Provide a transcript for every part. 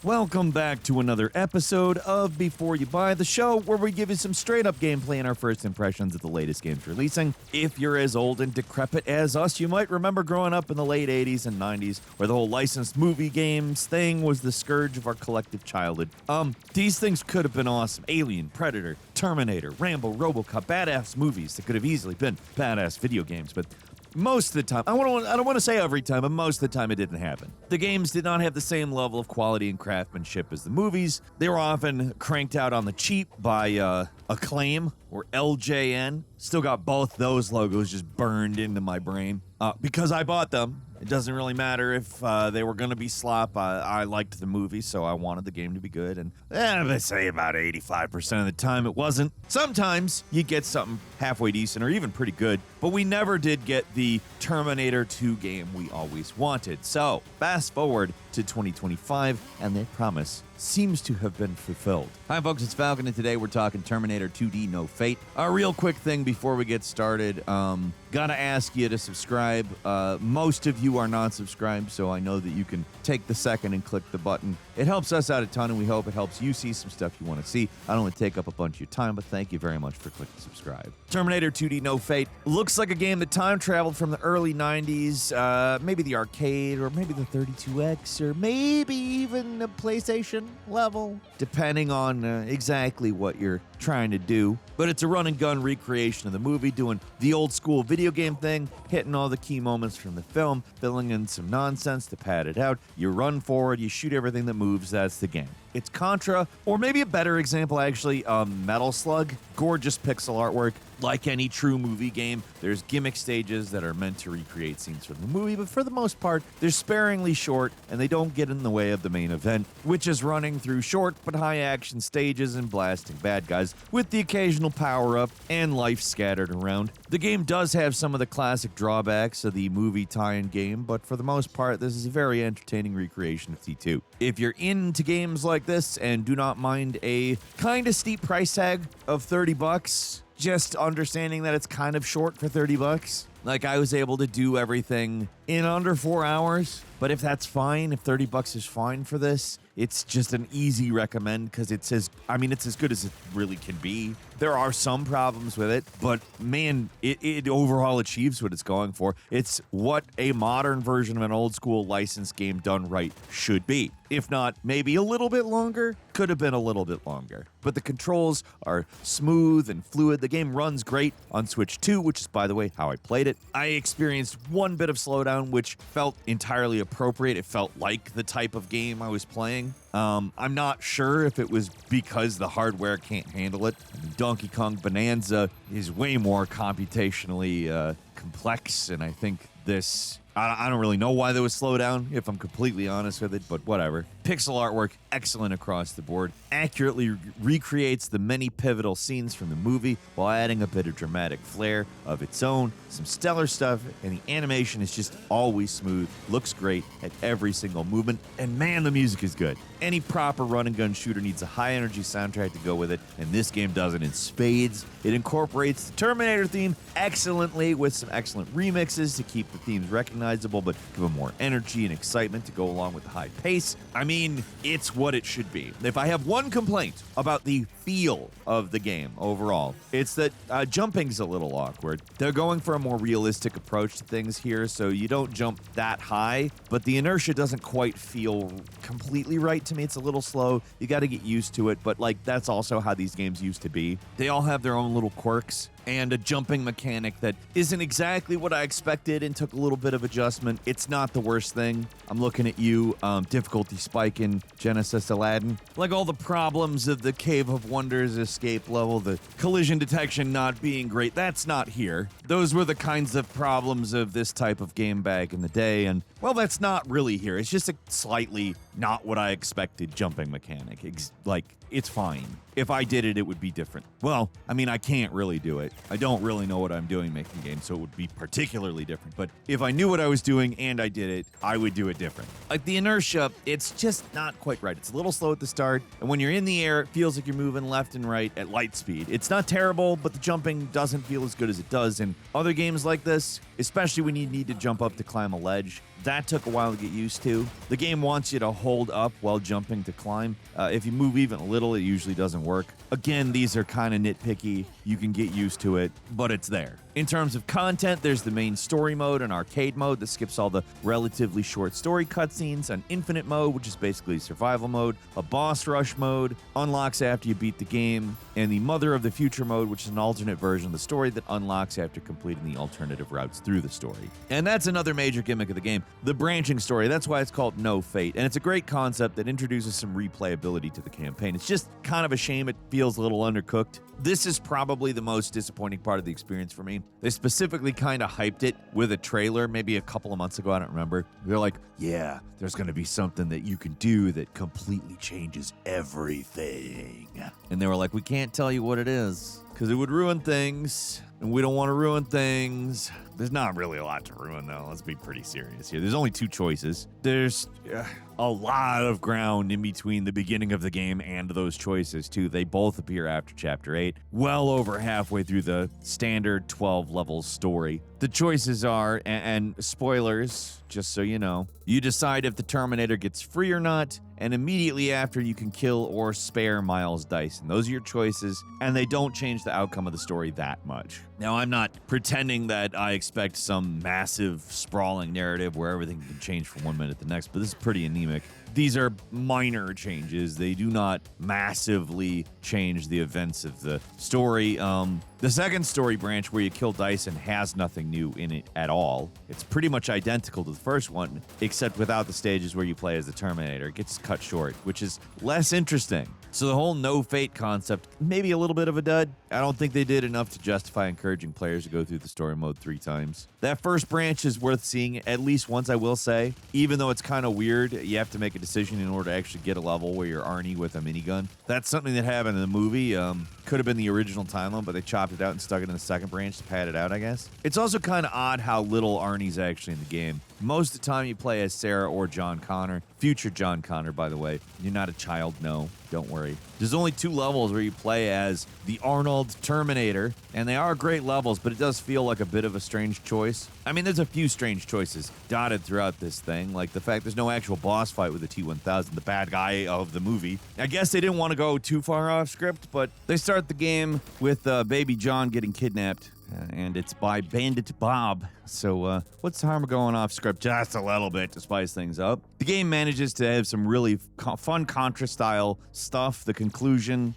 Welcome back to another episode of Before You Buy, the show where we give you some straight-up gameplay and our first impressions of the latest games releasing. If you're as old and decrepit as us, you might remember growing up in the late 80s and 90s, where the whole licensed movie games thing was the scourge of our collective childhood. These things could have been awesome. Alien, Predator, Terminator, Rambo, RoboCop, badass movies that could have easily been badass video games, but most of the time, I don't want to say every time, but most of the time it didn't happen. The games did not have the same level of quality and craftsmanship as the movies. They were often cranked out on the cheap by Acclaim or LJN. Still got both those logos just burned into my brain. Because I bought them. It doesn't really matter if they were going to be slop. I liked the movie, so I wanted the game to be good. And let's say about 85% of the time it wasn't. Sometimes you get something halfway decent or even pretty good, but we never did get the Terminator 2 game we always wanted. So, fast forward to 2025, and that promise seems to have been fulfilled. Hi folks, it's Falcon, and today we're talking Terminator 2D No Fate. A real quick thing before we get started, gotta ask you to subscribe. Most of you are not subscribed, so I know that you can take the second and click the button. It helps us out a ton, and we hope it helps you see some stuff you want to see. I don't want to take up a bunch of your time, but thank you very much for clicking subscribe. Terminator 2D No Fate looks like a game that time traveled from the early 90s, maybe the arcade, or maybe the 32X, or maybe even the PlayStation level, depending on exactly what you're trying to do. But it's a run and gun recreation of the movie, doing the old school video game thing, hitting all the key moments from the film, filling in some nonsense to pad it out. You run forward, you shoot everything that moves, that's the game. It's Contra, or maybe a better example actually, Metal Slug. Gorgeous pixel artwork. Like any true movie game, there's gimmick stages that are meant to recreate scenes from the movie, but for the most part, they're sparingly short and they don't get in the way of the main event, which is running through short but high action stages and blasting bad guys with the occasional power-up and life scattered around. The game does have some of the classic drawbacks of the movie tie-in game, but for the most part, this is a very entertaining recreation of T2. If you're into games like this and do not mind a kind of steep price tag of $30, just understanding that it's kind of short for $30. Like, I was able to do everything in under 4 hours, but if that's fine, if $30 is fine for this, it's just an easy recommend because it's as good as it really can be. There are some problems with it, but man, it overall achieves what it's going for. It's what a modern version of an old school licensed game done right should be. If not, maybe a little bit longer, could have been a little bit longer. But the controls are smooth and fluid. The game runs great on Switch 2, which is, by the way, how I played it. I experienced one bit of slowdown, which felt entirely appropriate. It felt like the type of game I was playing. I'm not sure if it was because the hardware can't handle it. Donkey Kong Bonanza is way more computationally complex, and I think this... I don't really know why there was slowdown, if I'm completely honest with it, but whatever. Pixel artwork, excellent across the board. Accurately recreates the many pivotal scenes from the movie while adding a bit of dramatic flair of its own. Some stellar stuff, and the animation is just always smooth. Looks great at every single movement, and man, the music is good. Any proper run-and-gun shooter needs a high-energy soundtrack to go with it, and this game does it in spades. It incorporates the Terminator theme excellently with some excellent remixes to keep the themes recognizable, but give them more energy and excitement to go along with the high pace. I mean, it's what it should be. If I have one complaint about the feel of the game overall, it's that jumping's a little awkward. They're going for a more realistic approach to things here, so you don't jump that high, but the inertia doesn't quite feel completely right to me. It's a little slow. You got to get used to it, but like that's also how these games used to be. They all have their own little quirks and a jumping mechanic that isn't exactly what I expected and took a little bit of adjustment. It's not the worst thing. I'm looking at you, difficulty spike in Genesis Aladdin. Like all the problems of the Cave of Wonders escape level, the collision detection not being great, that's not here. Those were the kinds of problems of this type of game back in the day, and well, that's not really here. It's just a slightly not what I expected jumping mechanic. It's fine. if I did it, it would be different. Well, I mean, I can't really do it. I don't really know what I'm doing making games, so it would be particularly different. But if I knew what I was doing and I did it, I would do it different. Like the inertia, it's just not quite right. It's a little slow at the start, and when you're in the air, it feels like you're moving left and right at light speed. It's not terrible, but the jumping doesn't feel as good as it does in other games like this, especially when you need to jump up to climb a ledge. That took a while to get used to. The game wants you to hold up while jumping to climb. If you move even a little, it usually doesn't work. Again, these are kind of nitpicky. You can get used to it, but it's there. In terms of content, there's the main story mode and arcade mode that skips all the relatively short story cutscenes, an infinite mode, which is basically survival mode, a boss rush mode, unlocks after you beat the game, and the Mother of the Future mode, which is an alternate version of the story that unlocks after completing the alternative routes through the story. And that's another major gimmick of the game, the branching story. That's why it's called No Fate, and it's a great concept that introduces some replayability to the campaign. It's just kind of a shame it feels a little undercooked. This is probably the most disappointing part of the experience for me. They specifically kind of hyped it with a trailer maybe a couple of months ago, I don't remember. They're like, yeah, there's going to be something that you can do that completely changes everything. And they were like, we can't tell you what it is because it would ruin things, and we don't want to ruin things. There's not really a lot to ruin, though. Let's be pretty serious here. There's only two choices. There's a lot of ground in between the beginning of the game and those choices, too. They both appear after Chapter 8, well over halfway through the standard 12-level story. The choices are, and spoilers, just so you know, you decide if the Terminator gets free or not, and immediately after you can kill or spare Miles Dyson. Those are your choices, and they don't change the outcome of the story that much. Now, I'm not pretending that I expect some massive, sprawling narrative where everything can change from one minute to the next, but this is pretty anemic. These are minor changes. They do not massively change the events of the story. The second story branch where you kill Dyson has nothing new in it at all. It's pretty much identical to the first one, except without the stages where you play as the Terminator. It gets cut short, which is less interesting. So the whole no fate concept, maybe a little bit of a dud. I don't think they did enough to justify encouraging players to go through the story mode 3 times. That first branch is worth seeing at least once, I will say. Even though it's kind of weird, you have to make a decision in order to actually get a level where you're Arnie with a minigun. That's something that happened in the movie. Could have been the original timeline, but they chopped it out and stuck it in the second branch to pad it out, I guess. It's also kind of odd how little Arnie's actually in the game. Most of the time you play as Sarah or John Connor. Future John Connor, by the way. You're not a child, no. Don't worry. There's only 2 levels where you play as the Arnold Terminator, and they are great levels, but it does feel like a bit of a strange choice. I mean, there's a few strange choices dotted throughout this thing, like the fact there's no actual boss fight with the T-1000, the bad guy of the movie. I guess they didn't want to go too far off script, but they start the game with baby John getting kidnapped. And it's by Bandit Bob. So what's the harm of going off script just a little bit to spice things up? The game manages to have some really fun Contra-style stuff. The conclusion,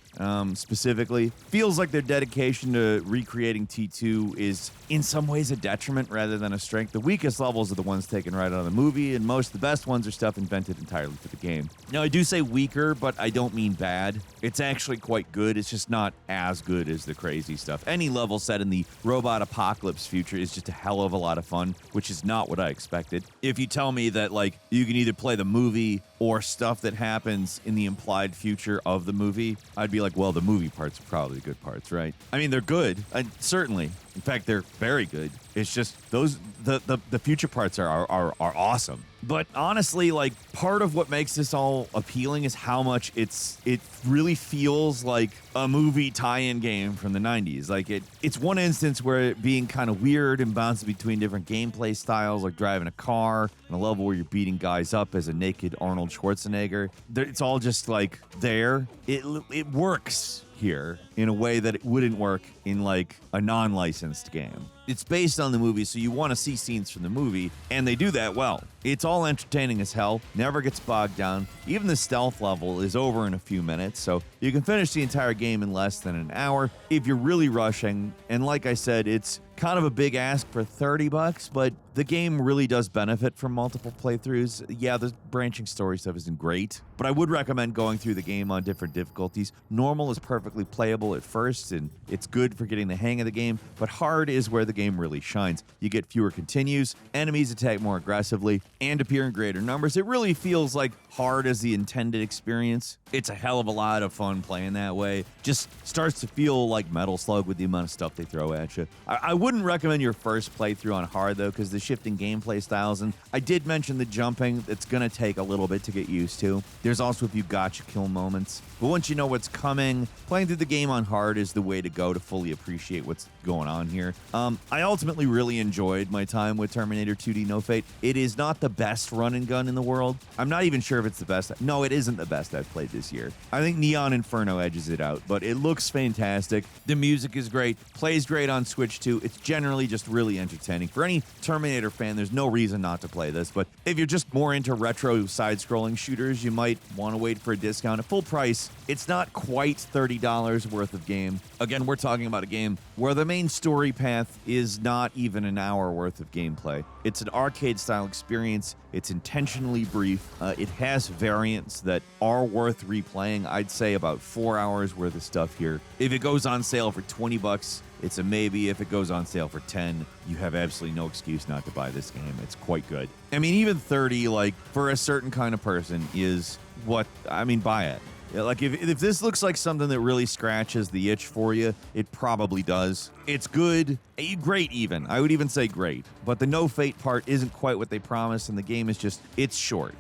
specifically, feels like their dedication to recreating T2 is in some ways a detriment rather than a strength. The weakest levels are the ones taken right out of the movie, and most of the best ones are stuff invented entirely for the game. Now, I do say weaker, but I don't mean bad. It's actually quite good. It's just not as good as the crazy stuff. Any level set in the robot apocalypse future is just a hell of a lot of fun, which is not what I expected. If you tell me that, like, you can either play the movie or stuff that happens in the implied future of the movie, I'd be like, well, the movie parts are probably the good parts, right? I mean, they're good, certainly. In fact, they're very good. It's just the future parts are awesome. But honestly, like, part of what makes this all appealing is how much it really feels like a movie tie-in game from the 90s. Like, it's one instance where it being kind of weird and bouncing between different gameplay styles, like driving a car, and a level where you're beating guys up as a naked Arnold Schwarzenegger. It's all just, like, there. It works here in a way that it wouldn't work in, like, a non-licensed game. It's based on the movie, so you want to see scenes from the movie, and they do that well. It's all entertaining as hell, never gets bogged down. Even the stealth level is over in a few minutes, so you can finish the entire game in less than an hour if you're really rushing. And like I said, it's kind of a big ask for $30, but the game really does benefit from multiple playthroughs. Yeah, the branching story stuff isn't great, but I would recommend going through the game on different difficulties. Normal is perfectly playable at first, and it's good for getting the hang of the game, but hard is where the game really shines. You get fewer continues, enemies attack more aggressively, and appear in greater numbers. It really feels like hard is the intended experience. It's a hell of a lot of fun playing that way. Just starts to feel like Metal Slug with the amount of stuff they throw at you. I wouldn't recommend your first playthrough on hard, though, because the shifting gameplay styles, and I did mention the jumping, it's going to take a little bit to get used to. There's also a few gotcha kill moments, but once you know what's coming, playing through the game on hard is the way to go to fully appreciate what's going on here. I ultimately really enjoyed my time with Terminator 2D No Fate. It is not the best run and gun in the world. I'm not even sure if it's the best. No, it isn't the best I've played this year. I think Neon Inferno edges it out, but it looks fantastic. The music is great, plays great on Switch too. It's generally just really entertaining. For any Terminator fan, there's no reason not to play this, but if you're just more into retro side-scrolling shooters, you might want to wait for a discount. At full price, it's not quite $30 worth of game. Again, we're talking about a game where the main story path is not even an hour worth of gameplay. It's an arcade-style experience. It's intentionally brief. It has variants that are worth replaying. I'd say about 4 hours worth of stuff here. If it goes on sale for $20, it's a maybe. If it goes on sale for 10, you have absolutely no excuse not to buy this game. It's quite good. I mean, even 30, like, for a certain kind of person is what, I mean, buy it. Like, if this looks like something that really scratches the itch for you, it probably does. It's good. Great, even. I would even say great. But the No Fate part isn't quite what they promised, and the game is just, it's short.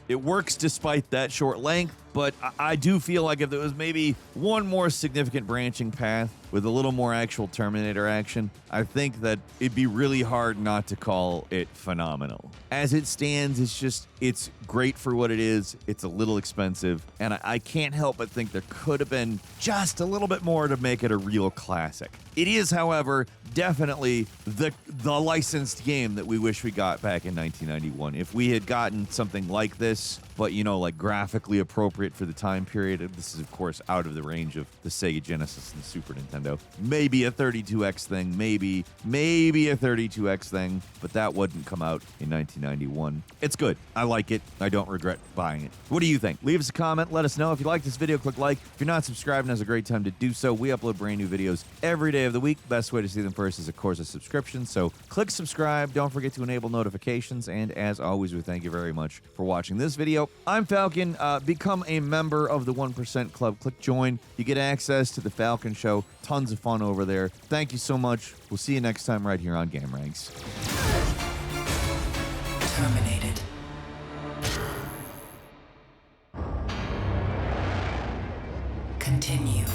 It works despite that short length, but I do feel like if there was maybe one more significant branching path with a little more actual Terminator action, I think that it'd be really hard not to call it phenomenal. As it stands, it's great for what it is. It's a little expensive, and I can't help but think there could have been just a little bit more to make it a real classic. It is, however, definitely the licensed game that we wish we got back in 1991. If we had gotten something like this, but, you know, like graphically appropriate for the time period, this is, of course, out of the range of the Sega Genesis and the Super Nintendo. Maybe a 32X thing, maybe a 32X thing, but that wouldn't come out in 1991. It's good. I like it. I don't regret buying it. What do you think? Leave us a comment. Let us know. If you like this video, click like. If you're not subscribed, now's a great time to do so. We upload brand new videos every day of the week. Best way to see them first is, of course, a subscription. So click subscribe. Don't forget to enable notifications. And as always, we thank you very much for watching this video. I'm Falcon. Become a member of the 1% Club. Click join. You get access to the Falcon Show. Tons of fun over there. Thank you so much. We'll see you next time right here on gameranx. Terminated. Continue.